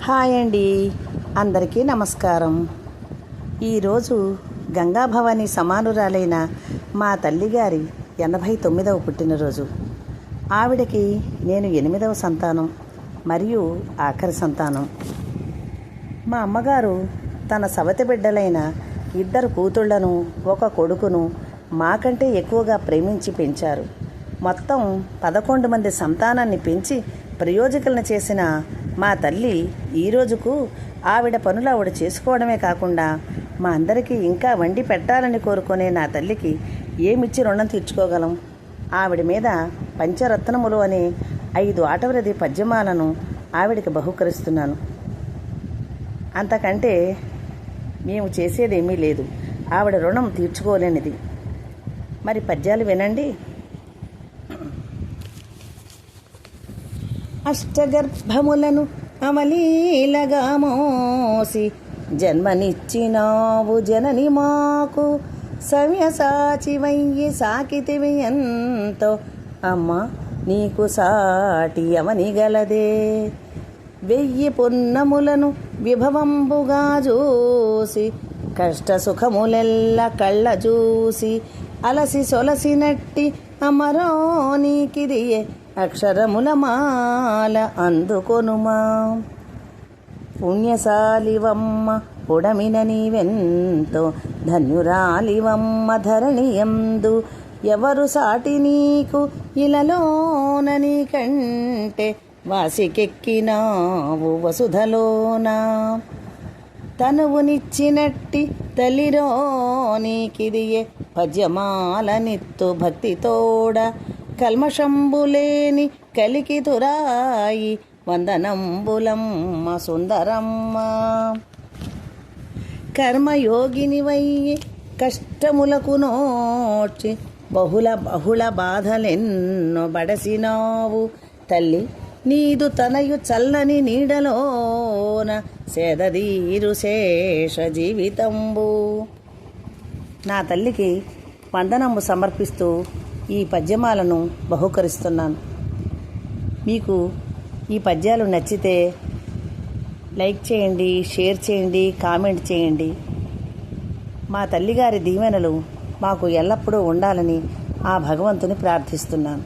Hi అండి, అందరికీ నమస్కారం. ఈరోజు గంగాభవాని సమానురాలైన మా తల్లిగారి 89వ పుట్టినరోజు. ఆవిడకి నేను 8వ సంతానం మరియు ఆఖరి సంతానం. మా అమ్మగారు తన సవతి బిడ్డలైన 2 కూతుళ్లను 1 కొడుకును మాకంటే ఎక్కువగా ప్రేమించి పెంచారు. మొత్తం 11 మంది సంతానాన్ని పెంచి ప్రయోజకులను చేసిన మా తల్లి ఈ రోజుకు ఆవిడ పనులు ఆవిడ చేసుకోవడమే కాకుండా మా అందరికీ ఇంకా వండి పెట్టాలని కోరుకునే నా తల్లికి ఏమిచ్చి రుణం తీర్చుకోగలం? ఆవిడ మీద పంచరత్నములు అనే 5 ఆటవరది పద్యమాలను ఆవిడకి బహుకరిస్తున్నాను. అంతకంటే మేము చేసేదేమీ లేదు. ఆవిడ రుణం తీర్చుకోలేనిది. మరి పద్యాలు వినండి. అష్టగర్భములను అవలీలగా మోసి జన్మనిచ్చినావు జనని మాకు, సవ్యసాచివయ్యి సాకితివి ఎంతో అమ్మ నీకు సాటి అవనిగలదే. 1000 పున్నములను విభవంబుగా చూసి కష్ట సుఖములెల్ల కళ్ళ చూసి అలసి సొలసినట్టి అమరో నీకిదియే అక్షరముల మాల అందుకొనుమా. పుణ్యశాలివమ్మ పుడమిన నీవెంతో ధన్యురాలివమ్మ ధరణియందు, ఎవరు సాటి నీకు ఇలలోన నీకంటే వాసికెక్కినావు వసుధలోనా. తనువునిచ్చినట్టి తల్లిరో నీకిదియే పద్యమాల నిత్తు భక్తితోడ, కల్మషంబులేని కలికితురాయి వందనంబులమ్మ సుందరమ్మ. కర్మయోగినివయ్యి కష్టములకు నోడ్చి బహుళ బాధలెన్నో బడసినావు తల్లి, నీదు తనయు చల్లని నీడలోన సేదదీరు శేష జీవితంబు. నా తల్లికి వందనంబు సమర్పిస్తూ ఈ పద్యమాలను బహుకరిస్తున్నాను. మీకు ఈ పద్యాలు నచ్చితే లైక్ చేయండి, షేర్ చేయండి, కామెంట్ చేయండి. మా తల్లిగారి దీవెనలు మాకు ఎల్లప్పుడూ ఉండాలని ఆ భగవంతుని ప్రార్థిస్తున్నాను.